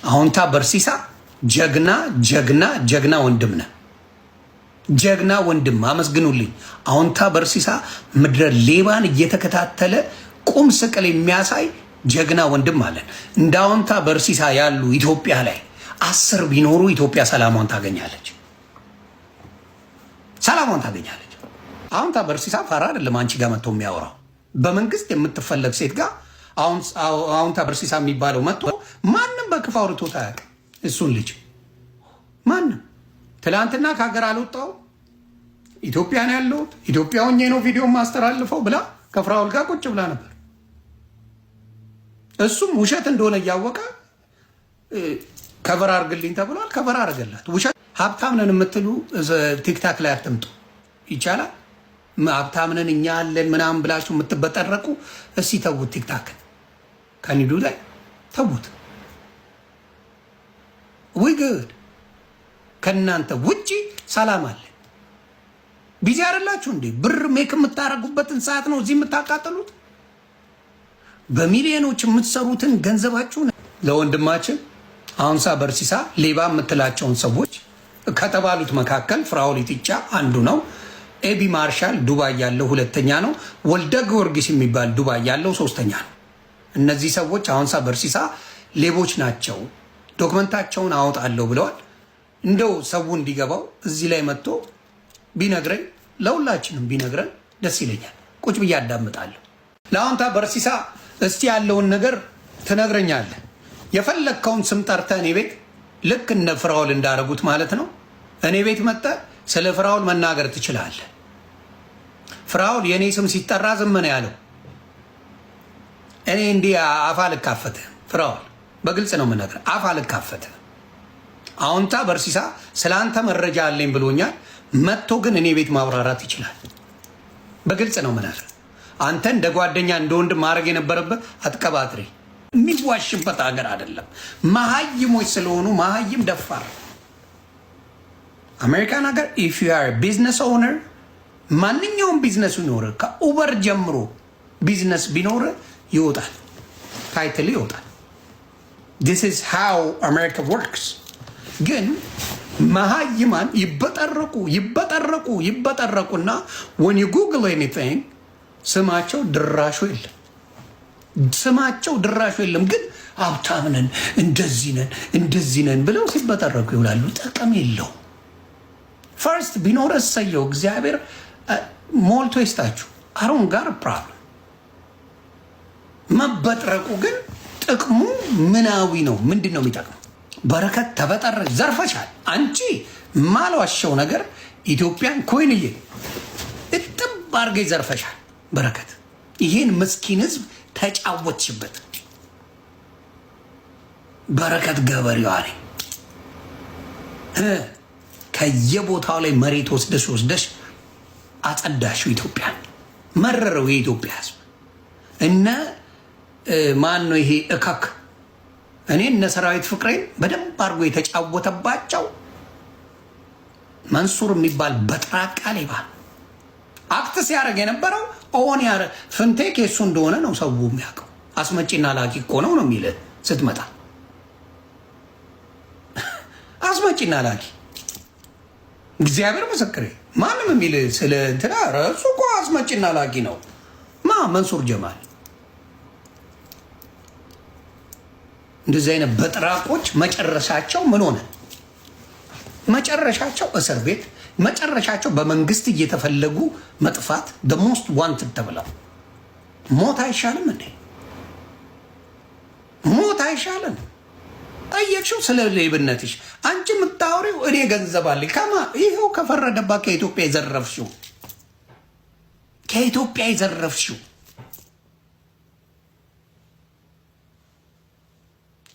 አሁንታ በርሲሳ ጀግና ጀግና ጀግና ወንድም ነህ። ጀግና ወንድም አመስግኑልኝ። አሁንታ በርሲሳ ምድረ ሌባን እየተከታተለ ቁም ስቅል የሚያሳይ ጀግና ወንድም አለን። እንደ አሁንታ በርሲሳ ያሉ ኢትዮጵያ ላይ 10 ቢኖሩ ኢትዮጵያ ሰላሟን ታገኛለች። ሰላሟን ታገኛለች። አሁንታ በርሲሳ ፈራ አይደለም አንቺ ጋር መጥቶ የሚያወራው በመንግስት የምትፈለግ ሴት ጋር አሁንታ በርሲሳ የሚባለው መጥቶ ማንም በክፉ አውርቶት አያውቅም። እሱን ልጅ ማንም ትላንትና ከሀገር አልወጣው ኢትዮጵያ ነው ያለሁት ኢትዮጵያ ሆኜ ነው ቪዲዮ ማስተላልፈው ብላ ከፍራውል ጋር ቁጭ ብላ ነበር። እሱም ውሸት እንደሆነ እያወቀ ከቨር አድርግልኝ ተብሏል። ከቨር አድርገላት። ውሸት ሀብታም ነን የምትሉ ቲክታክ ላይ አትምጡ። ይቻላል ሀብታም ነን እኛ አለን ምናምን ብላችሁ የምትበጠረቁ እስኪ ተዉት። ቲክታክን ከኒዱ ላይ ተዉት። ውግድ ከእናንተ ውጪ ሰላም አለ። ቢዚ አይደላችሁ እንዴ? ብር ሜክ የምታረጉበትን ሰዓት ነው እዚህ የምታቃጥሉት። በሚሊዮኖች የምትሰሩትን ገንዘባችሁን ለወንድማችን አሁንሳ በርሲሳ ሌባ የምትላቸውን ሰዎች ከተባሉት መካከል ፍራኦል ኢቲቻ አንዱ ነው። ኤቢ ማርሻል ዱባይ ያለው ሁለተኛ ነው። ወልደ ጊዮርጊስ የሚባል ዱባይ ያለው ሶስተኛ ነው። እነዚህ ሰዎች አሁንሳ በርሲሳ ሌቦች ናቸው፣ ዶክመንታቸውን አወጣለሁ ብለዋል። እንደው ሰው እንዲገባው እዚህ ላይ መጥቶ ቢነግረኝ ለሁላችንም ቢነግረን ደስ ይለኛል። ቁጭ ብዬ አዳምጣለሁ። ለአሁንታ በርሲሳ እስቲ ያለውን ነገር ትነግረኛለህ። የፈለግከውን ስም ጠርተህ እኔ ቤት ልክ እነ ፍራኦል እንዳደረጉት ማለት ነው። እኔ ቤት መጥተህ ስለ ፍራኦል መናገር ትችላለህ። ፍራኦል የእኔ ስም ሲጠራ ዝም ነው ያለው። እኔ እንዲህ አፍ አልካፈትህም። ፍራኦል በግልጽ ነው የምነግርህ፣ አፍ አልካፈትህም። አሁንታ በርሲሳ ስለ አንተ መረጃ አለኝ ብሎኛል። መጥቶ ግን እኔ ቤት ማብራራት ይችላል። በግልጽ ነው የምነግርህ። አንተ እንደ ጓደኛ እንደ ወንድም ማድረግ የነበረበት አትቀባጥሪ። የሚዋሽበት ሀገር አይደለም። መሀይሞች ስለሆኑ መሀይም ደፋር አሜሪካን ሀገር ኢፍ ዩ አር ቢዝነስ ኦውነር ማንኛውም ቢዝነሱ ይኖር ከኡበር ጀምሮ ቢዝነስ ቢኖር ይወጣል፣ ታይትል ይወጣል። this is how America works። ግን መሀይማን ይበጠረቁና when you google anything ስማቸው ድራሹ የለም። ስማቸው ድራሹ የለም። ግን ሀብታም ነን እንደዚህ ነን ብለው ሲበጠረቁ ይውላሉ። ጥቅም የለው። ፈርስት ቢኖር እሰየው፣ እግዚአብሔር ሞልቶ ይስጣችሁ። አሮን ጋር ፕሮብለም መበጥረቁ ግን ጥቅሙ ምናዊ ነው። ምንድን ነው የሚጠቅመው? በረከት ተበጠረ ዘርፈሻል። አንቺ ማልዋሸው ነገር ኢትዮጵያን ኮይንዬ እጥብ አድርገሽ ዘርፈሻል። በረከት ይሄን ምስኪን ህዝብ ተጫወትሽበት። በረከት ገበሬዋ ነኝ። ከየቦታው ላይ መሬት ወስደሽ አጸዳሽው ኢትዮጵያን። መረረው የኢትዮጵያ ህዝብ። እነ ማን ነው ይሄ እከክ እኔ እነ ሰራዊት ፍቅሬን በደንብ አድርጎ የተጫወተባቸው መንሱር የሚባል በጥራቃ ሌባ አክት ሲያደርግ የነበረው ኦን ያረ ፍንቴክ የሱ እንደሆነ ነው ሰው የሚያውቀው። አስመጪና ላኪ እኮ ነው የሚልህ ስትመጣ። አስመጪና ላኪ እግዚአብሔር ምስክሬ፣ ማንም የሚል ስለ እንትና እሱ እኮ አስመጪና ላኪ ነው። መንሱር ጀማል። እንደዚህ አይነት በጥራቆች መጨረሻቸው ምን ሆነ? መጨረሻቸው እስር ቤት፣ መጨረሻቸው በመንግስት እየተፈለጉ መጥፋት። the most wanted ተብለው ሞት አይሻልም እንዴ? ሞት አይሻልም? ጠየቅሽው ስለ ሌብነትሽ። አንቺ የምታወሪው እኔ ገንዘብ አለኝ ከማ ይኸው ከፈረደባት ከኢትዮጵያ የዘረፍሽው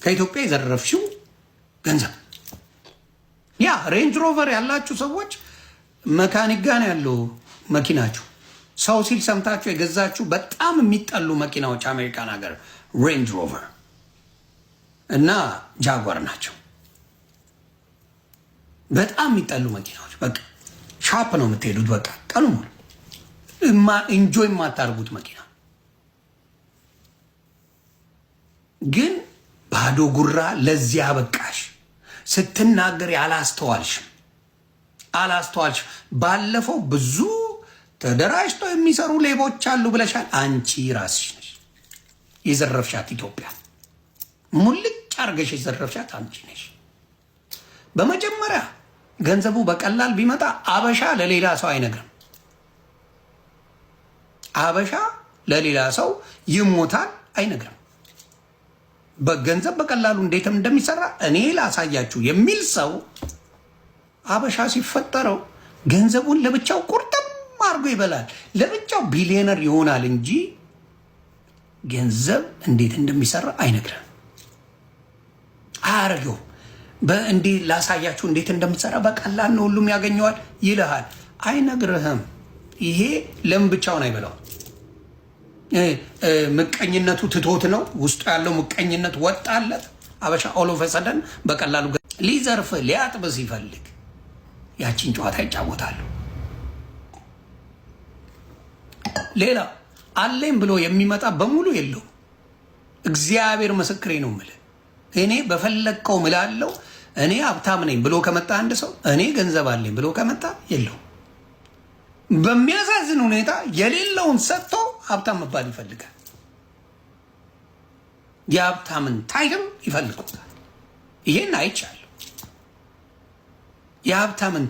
ከኢትዮጵያ የዘረፍሽው ገንዘብ። ያ ሬንጅ ሮቨር ያላችሁ ሰዎች መካኒክ ጋር ነው ያለው መኪናችሁ። ሰው ሲል ሰምታችሁ የገዛችሁ በጣም የሚጠሉ መኪናዎች አሜሪካን ሀገር ሬንጅ ሮቨር እና ጃጓር ናቸው። በጣም የሚጠሉ መኪናዎች። በቃ ሻፕ ነው የምትሄዱት። በቃ ቀኑ ሙሉ ኢንጆይ የማታደርጉት መኪና። ግን ባዶ ጉራ ለዚያ በቃሽ። ስትናገር አላስተዋልሽ። ባለፈው ብዙ ተደራጅተው የሚሰሩ ሌቦች አሉ ብለሻል። አንቺ ራስሽ ነሽ የዘረፍሻት ኢትዮጵያ። ሙልጭ አርገሽ የዘረፍሻት አንቺ ነሽ። በመጀመሪያ ገንዘቡ በቀላል ቢመጣ አበሻ ለሌላ ሰው አይነግርም። አበሻ ለሌላ ሰው ይሞታል አይነግርም። በገንዘብ በቀላሉ እንዴትም እንደሚሰራ እኔ ላሳያችሁ የሚል ሰው አበሻ ሲፈጠረው ገንዘቡን ለብቻው ቁርጥም አድርጎ ይበላል፣ ለብቻው ቢሊዮነር ይሆናል እንጂ ገንዘብ እንዴት እንደሚሰራ አይነግርም፣ አያረገውም። በእንዴ ላሳያችሁ እንዴት እንደምትሰራ በቀላል ነው ሁሉም ያገኘዋል ይልሃል፣ አይነግርህም። ይሄ ለምን ብቻውን አይበላው? ምቀኝነቱ ትቶት ነው። ውስጡ ያለው ምቀኝነት ወጣለት። አበሻ ኦሎፈሰደን በቀላሉ ሊዘርፍ ሊያጥብ ሲፈልግ ያቺን ጨዋታ ይጫወታሉ። ሌላ አለኝ ብሎ የሚመጣ በሙሉ የለው። እግዚአብሔር ምስክሬ ነው የምልህ። እኔ በፈለግከው ምላለው። እኔ ሀብታም ነኝ ብሎ ከመጣ አንድ ሰው እኔ ገንዘብ አለኝ ብሎ ከመጣ የለው። በሚያሳዝን ሁኔታ የሌለውን ሰጥቶ ሀብታም መባል ይፈልጋል። የሀብታምን ታይትል ይፈልጉታል። ይሄን አይቻለሁ። የሀብታምን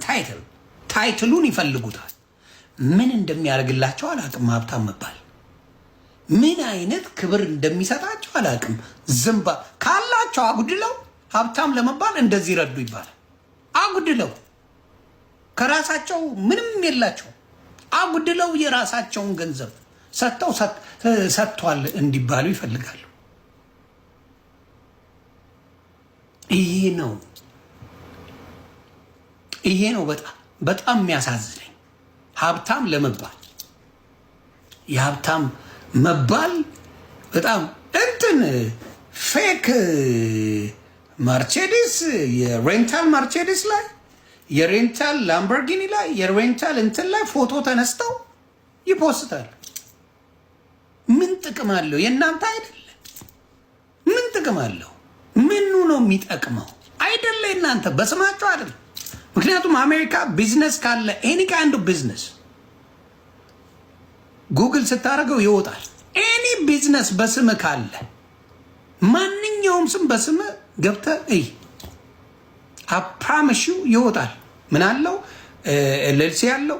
ታይትሉን ይፈልጉታል። ምን እንደሚያደርግላቸው አላቅም። ሀብታም መባል ምን አይነት ክብር እንደሚሰጣቸው አላቅም። ዝምባ ካላቸው አጉድለው ሀብታም ለመባል እንደዚህ ረዱ ይባላል። አጉድለው ከራሳቸው ምንም የላቸው አጉድለው የራሳቸውን ገንዘብ ሰጥተው ሰጥቷል እንዲባሉ ይፈልጋሉ። ይሄ ነው በጣም የሚያሳዝነኝ። ሀብታም ለመባል የሀብታም መባል በጣም እንትን ፌክ ማርቼዲስ የሬንታል ማርቼዲስ ላይ የሬንታል ላምበርጊኒ ላይ የሬንታል እንትን ላይ ፎቶ ተነስተው ይፖስታል። ምን ጥቅም አለው? የእናንተ አይደለ? ምን ጥቅም አለው? ምኑ ነው የሚጠቅመው? አይደለ እናንተ በስማቸው አይደለ። ምክንያቱም አሜሪካ ቢዝነስ ካለ ኤኒ ካይንድ ኦፍ ቢዝነስ ጉግል ስታደርገው ይወጣል። ኤኒ ቢዝነስ በስም ካለ ማንኛውም ስም በስም ገብተህ እይ፣ አፕራምሹ ይወጣል። ምን አለው? ኤልኤልሲ አለው፣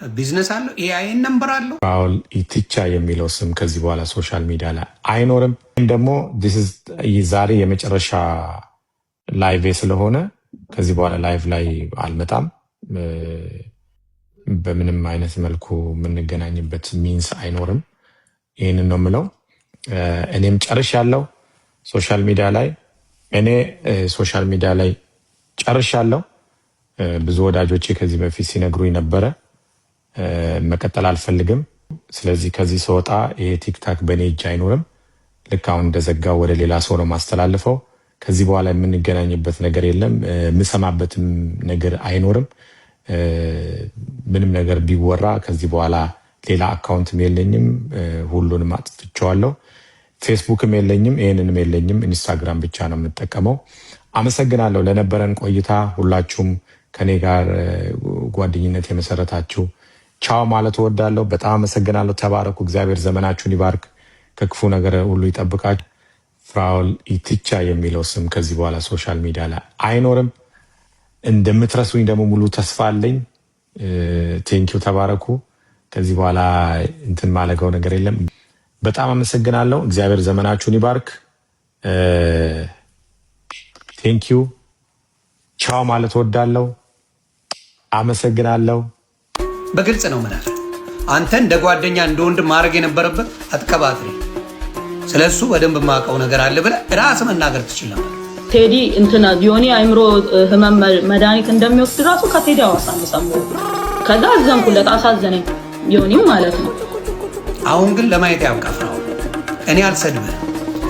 ቢዝነስ አለው፣ ኤአይኤን ነምበር አለው። ፍራኦል ኢቲቻ የሚለው ስም ከዚህ በኋላ ሶሻል ሚዲያ ላይ አይኖርም። ደግሞ ዛሬ የመጨረሻ ላይቭ ስለሆነ ከዚህ በኋላ ላይቭ ላይ አልመጣም። በምንም አይነት መልኩ የምንገናኝበት ሚንስ አይኖርም። ይህንን ነው የምለው። እኔም ጨርሻለሁ ሶሻል ሚዲያ ላይ ሶሻል ሚዲያ ላይ ጨርሻለሁ። ብዙ ወዳጆቼ ከዚህ በፊት ሲነግሩኝ ነበረ መቀጠል አልፈልግም። ስለዚህ ከዚህ ስወጣ ይሄ ቲክታክ በእኔ እጅ አይኖርም። ልክ አሁን እንደዘጋው ወደ ሌላ ሰው ነው ማስተላልፈው። ከዚህ በኋላ የምንገናኝበት ነገር የለም። የምሰማበትም ነገር አይኖርም። ምንም ነገር ቢወራ ከዚህ በኋላ ሌላ አካውንትም የለኝም። ሁሉንም አጥፍቼዋለሁ። ፌስቡክም የለኝም፣ ይህንንም የለኝም። ኢንስታግራም ብቻ ነው የምጠቀመው። አመሰግናለሁ ለነበረን ቆይታ። ሁላችሁም ከኔ ጋር ጓደኝነት የመሰረታችሁ ቻው ማለት እወዳለሁ። በጣም አመሰግናለሁ። ተባረኩ። እግዚአብሔር ዘመናችሁን ይባርክ፣ ከክፉ ነገር ሁሉ ይጠብቃችሁ። ፍራኦል ኢቲቻ የሚለው ስም ከዚህ በኋላ ሶሻል ሚዲያ ላይ አይኖርም። እንደምትረሱኝ ደግሞ ሙሉ ተስፋ አለኝ። ቴንኪው፣ ተባረኩ። ከዚህ በኋላ እንትን ማለገው ነገር የለም። በጣም አመሰግናለሁ። እግዚአብሔር ዘመናችሁን ይባርክ። ቴንኪው፣ ቻው ማለት እወዳለሁ። አመሰግናለሁ። በግልጽ ነው ምናል አንተ እንደ ጓደኛ እንደ ወንድም ማድረግ የነበረበት አትቀባጥሪ። ስለሱ በደንብ የማውቀው ነገር አለ ብለህ ራስ መናገር ትችል ነበር። ቴዲ እንትና ዮኒ አይምሮ ህመም መድኃኒት እንደሚወስድ ራሱ ከቴዲ አዋሳ ነው ሰማሁ። ከዛ አዘንኩለት፣ አሳዘነኝ ዮኒም ማለት ነው። አሁን ግን ለማየት ያብቃፍ ነው። እኔ አልሰድብህ፣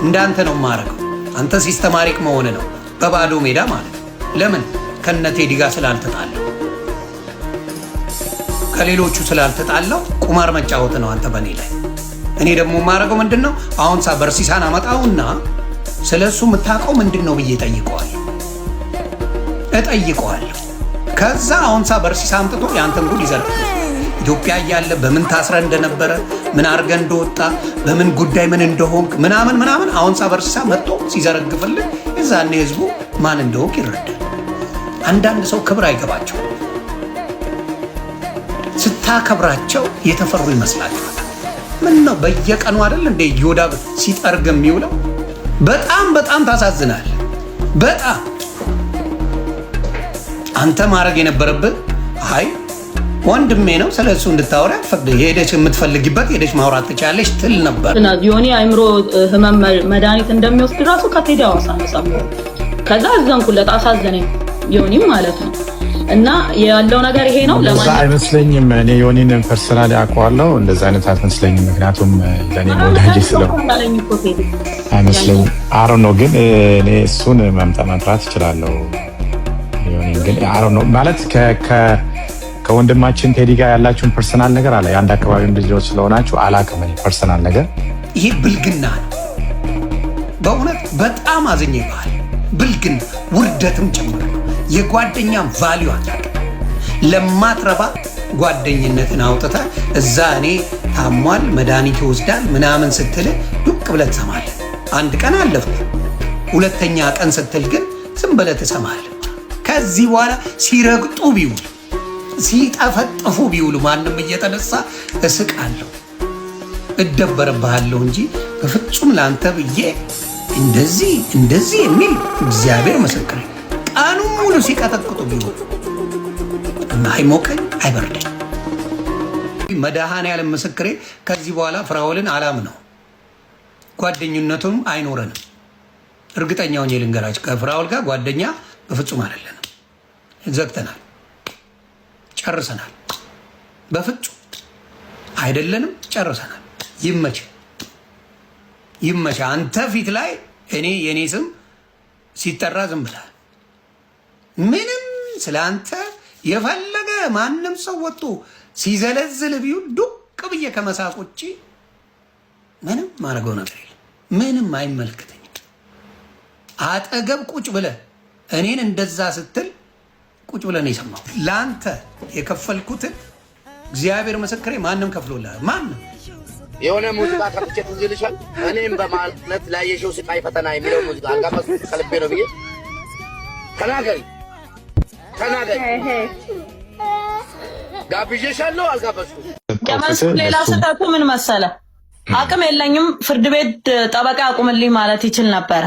እንዳንተ ነው የማደርገው። አንተ ሲስተማሪክ መሆን ነው በባዶ ሜዳ ማለት ነው። ለምን ከነ ቴዲ ጋር ስላልተጣለው ከሌሎቹ ስላልተጣለው ቁማር መጫወት ነው አንተ በእኔ ላይ። እኔ ደግሞ የማደርገው ምንድን ነው? አሁን በርሲሳን አመጣውና ስለሱ የምታውቀው ምንድነው ብዬ እጠይቀዋለሁ። ከዛ አሁንሳ በርሲሳ አምጥቶ ያንተን ጉድ ይዘርጋል። ኢትዮጵያ እያለ በምን ታስረ እንደነበረ ምን አርገ እንደወጣ በምን ጉዳይ ምን እንደሆንክ ምናምን አሁንሳ በርሲሳ መጥቶ ሲዘረግፍልህ የዛኔ ህዝቡ ማን እንደሆንክ ይረዳል። አንዳንድ ሰው ክብር አይገባቸው፣ ስታከብራቸው የተፈሩ ይመስላቸዋል። ምን ነው በየቀኑ አይደል እንደ ዮዳብ ሲጠርግ የሚውለው? በጣም ታሳዝናል። በጣም አንተ ማድረግ የነበረብህ አይ ወንድሜ ነው ስለሱ እንድታወራ ፈቅድ ሄደች የምትፈልጊበት ሄደች ማውራት ትቻለሽ ትል ነበር። ዮኒ አይምሮ ህመም መድኃኒት እንደሚወስድ ራሱ ከቴዲ አዋሳ ነው ሰማሁ። ከዛ አዘንኩለት፣ አሳዘነኝ ዮኒም ማለት ነው። እና ያለው ነገር ይሄ ነው። ለማለት አይመስለኝም። እኔ ዮኒን ፐርሰናሊ አውቀዋለሁ። እንደዛ አይነት አይመስለኝም። ምክንያቱም ለኔ ወዳጅ ስለሆነ አይመስለኝም። አሮ ነው ግን እኔ እሱን መጥራት እችላለሁ። ዮኒን ግን አሮ ነው ማለት ከወንድማችን ቴዲ ጋር ያላችሁን ፐርሰናል ነገር አለ። የአንድ አካባቢ ልጆች ስለሆናችሁ አላውቅም። ፐርሰናል ነገር ይሄ ብልግና ነው። በእውነት በጣም አዝኜብሃል። ብልግና ውርደትም ጭምር ነው። የጓደኛ ቫልዩ አታውቅም። ለማትረባ ጓደኝነትን አውጥተህ እዛ እኔ ታሟል መድኃኒት ይወስዳል ምናምን ስትል ዱቅ ብለህ ትሰማለህ። አንድ ቀን አለፍኩ፣ ሁለተኛ ቀን ስትል ግን ዝም ብለህ ትሰማለህ። ከዚህ በኋላ ሲረግጡ ቢውል ሲጠፈጥፉ ቢውሉ ማንም እየተነሳ እስቃለሁ፣ እደበረብሃለሁ እንጂ በፍጹም ለአንተ ብዬ እንደዚህ የሚል እግዚአብሔር ምስክሬ ቀኑን ሙሉ ሲቀጠቅጡ ቢውሉ አይሞቀኝ አይበርደኝ። መድኃኔዓለም ምስክሬ ከዚህ በኋላ ፍራኦልን አላምነው፣ ጓደኝነቱም አይኖረንም። እርግጠኛውን ልንገራችሁ፣ ከፍራኦል ጋር ጓደኛ በፍጹም አይደለንም። ዘግተናል፣ ጨርሰናል። በፍጹም አይደለንም፣ ጨርሰናል። ይመች። አንተ ፊት ላይ የኔ ስም ሲጠራ ዝም ብለሃል። ምንም ስለ አንተ የፈለገ ማንም ሰው ወጥቶ ሲዘለዝል ቢሆን ዱቅ ብዬ ከመሳቅ ውጭ ምንም ማድረገው ነገር የለም። ምንም አይመልከተኝም። አጠገብ ቁጭ ብለህ እኔን እንደዛ ስትል ቁጭ ብለህ ነው የሰማው። ለአንተ የከፈልኩትን እግዚአብሔር ምስክሬ ማንም ከፍሎልሃል። ማንም የሆነ ሙዚቃ ከፍቼ ትዝ ይልሻል። እኔም በማለት ላይ የሾው ስቃይ ፈተና የሚለው ሙዚቃ አልጋባስ ከልቤ ነው ብዬ ተናገሪ ጋብዤሻለሁ። አልጋባስኩም። ሌላ ስህተቱ ምን መሰለ? አቅም የለኝም ፍርድ ቤት ጠበቃ አቁምልኝ ማለት ይችል ነበረ።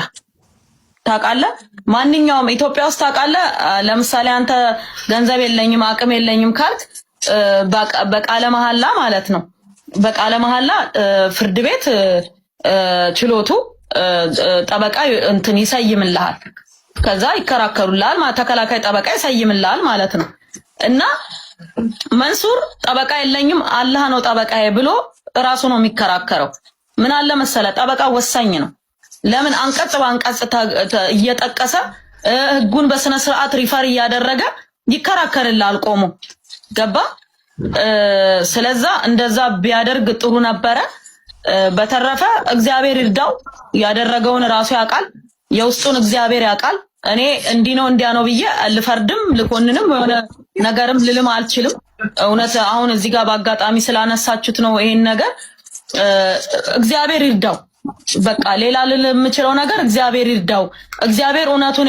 ታውቃለህ፣ ማንኛውም ኢትዮጵያ ውስጥ ታውቃለህ፣ ለምሳሌ አንተ ገንዘብ የለኝም አቅም የለኝም ካልክ በቃለ መሐላ ማለት ነው። በቃለ መሐላ ፍርድ ቤት ችሎቱ ጠበቃ እንትን ይሰይምልሃል። ከዛ ይከራከሩልሃል ማለት ተከላካይ ጠበቃ ይሰይምልሃል ማለት ነው። እና መንሱር ጠበቃ የለኝም አላህ ነው ጠበቃዬ ብሎ ራሱ ነው የሚከራከረው። ምን አለ መሰለ፣ ጠበቃ ወሳኝ ነው። ለምን አንቀጽ በአንቀጽ እየጠቀሰ ህጉን በስነ ስርዓት ሪፈር እያደረገ ይከራከርልሃል ቆሞ። ገባ? ስለዛ እንደዛ ቢያደርግ ጥሩ ነበረ። በተረፈ እግዚአብሔር ይርዳው። ያደረገውን ራሱ ያውቃል፣ የውስጡን እግዚአብሔር ያውቃል። እኔ እንዲህ ነው እንዲያ ነው ብዬ ልፈርድም ልኮንንም የሆነ ነገርም ልልም አልችልም። እውነት አሁን እዚህ ጋር በአጋጣሚ ስላነሳችሁት ነው ይሄን ነገር። እግዚአብሔር ይርዳው። በቃ ሌላ ልል የምችለው ነገር እግዚአብሔር ይርዳው። እግዚአብሔር እውነቱን